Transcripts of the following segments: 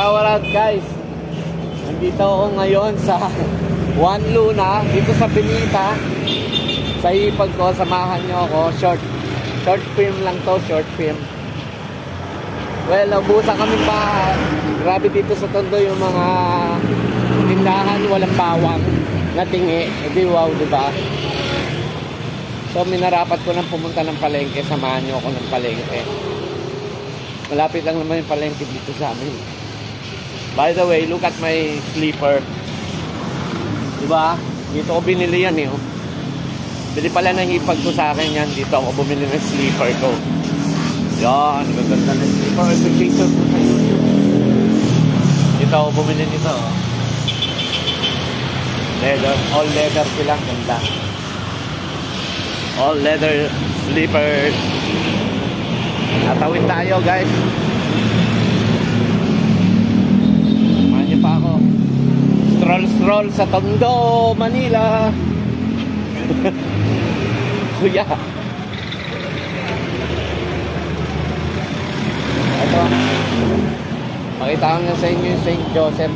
Shout out guys. Nandito ako ngayon sa One Luna, dito sa Benita. Sa ipag ko, samahan nyo ako. Short film lang to, short film. Well, ubusan kami pa. Grabe dito sa Tondo yung mga tindahan, walang bawang na tingi. Edi wow, diba? So, minarapat ko nang pumunta ng palengke. Samahan nyo ako ng palengke. Malapit lang naman yung palengke dito sa amin. By the way, look at my sleeper. Diba? Dito ko binili yan eh. Bili pala ng hipag ko sa akin yan. Dito ako bumili ng sleeper ko. Yan, gaganda ng sleeper. Ito picture ko sa YouTube. Dito ako bumili nito. Leather. All leather silang ganda. All leather sleepers. Natawid tayo guys. Samahan niyo pa ako. Stroll sa Tondo, Manila. Kuya. Ito. Pakita ko nga sa inyo yung St. Joseph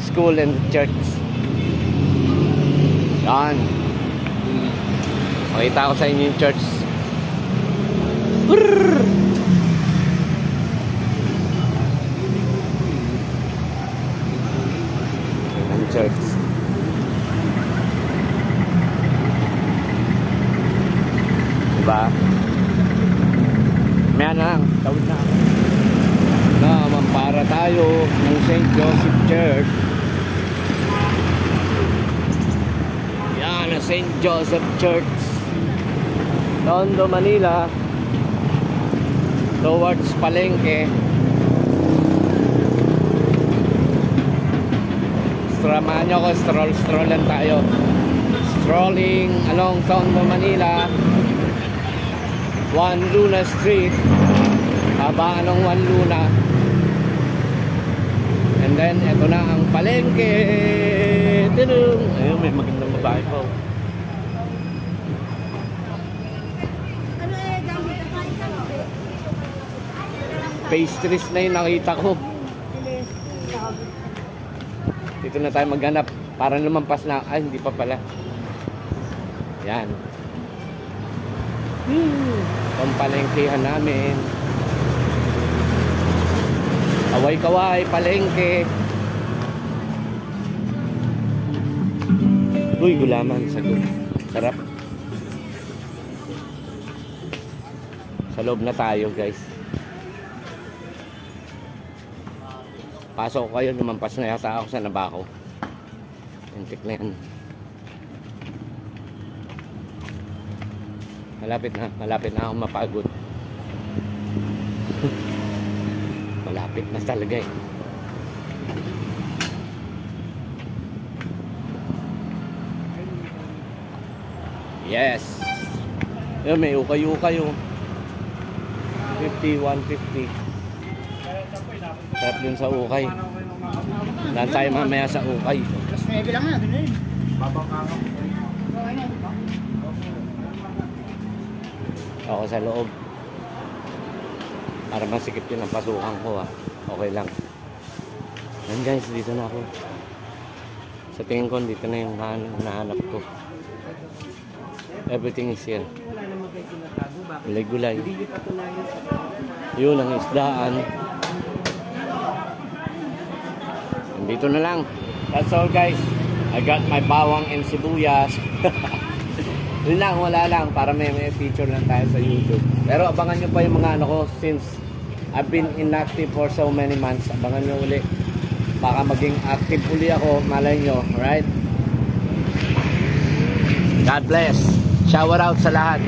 School and Church. Yan. Pakita ko sa inyo yung church. Ang church. Diba? Maya na lang, tawid na. Mampara tayo ng St. Joseph Church. Yan ang St. Joseph Church, Tondo, Manila. Towards palengke. Samahan nyo ako, stroll lang tayo. Strolling along Tondo, Manila. One Luna Street. Haba ng One Luna. And then, eto na ang palengke. Tinung! Ayun, may magandang babae pa. Pastries na yung nakita ko. Dito na tayo maghanap. Para lumampas na. Ay, hindi pa pala. Yan. Ang palengkehan namin. Kaway-kaway, palengke. Uy, gulaman. Sarap. Sa loob na tayo, guys. Pasok ko kayo, lumampas na yata ako sa Nabaco. Antik na yan. Malapit na ako mapagod. Malapit na talaga eh. Yes. Yun, may ukay-ukay oh. 50, 150. Sarap din sa ukay. Daan tayo mamaya sa ukay. Mas may bilang na, doon yun. Ako sa loob. Para masikip yun ang pasukan ko ah. Okay lang. Yan guys, dito na ako. Sa tingin ko, dito na yung nahanap ko. Everything is here. Gulay-gulay. Yun ang isdaan. Dito na lang. That's all guys. I got my bawang and sibuyas. Yun lang, wala lang. Para may feature lang tayo sa YouTube. Pero abangan nyo pa yung mga ano ko. Since I've been inactive for so many months. Abangan nyo uli. Baka maging active uli ako. Malay nyo. Alright? God bless. Shout out sa lahat.